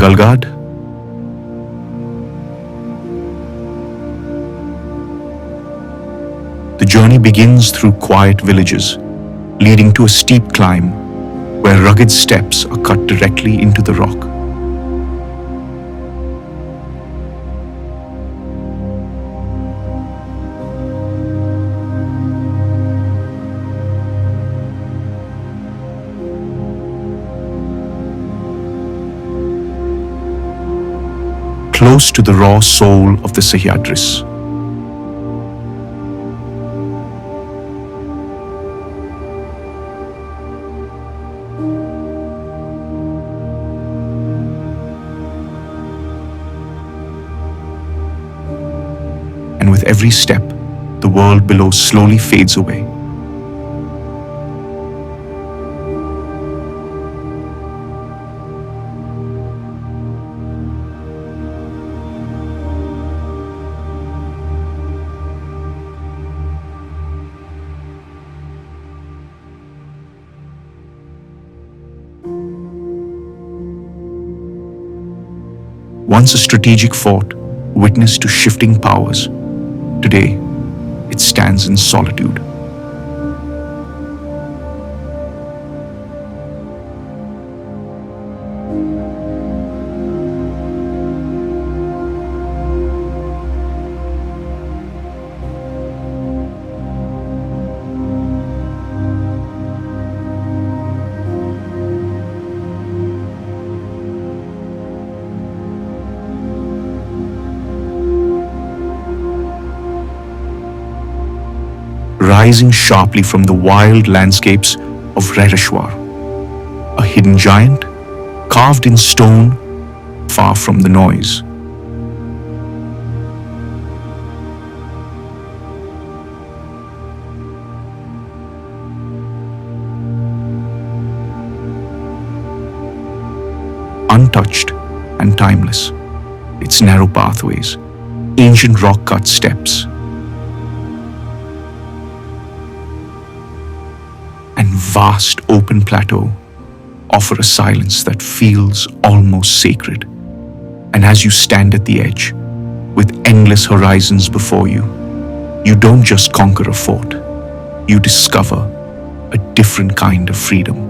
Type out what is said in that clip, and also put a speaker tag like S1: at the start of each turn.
S1: Kenjalgad. The journey begins through quiet villages, leading to a steep climb where rugged steps are cut directly into the rock. Close to the raw soul of the Sahyadris. And with every step, the world below slowly fades away. Once a strategic fort, witness to shifting powers, today it stands in solitude. Rising sharply from the wild landscapes of Rereshwar, a hidden giant carved in stone far from the noise. Untouched and timeless, its narrow pathways, ancient rock-cut steps, and vast open plateau offer a silence that feels almost sacred. And as you stand at the edge, with endless horizons before you, you don't just conquer a fort, you discover a different kind of freedom.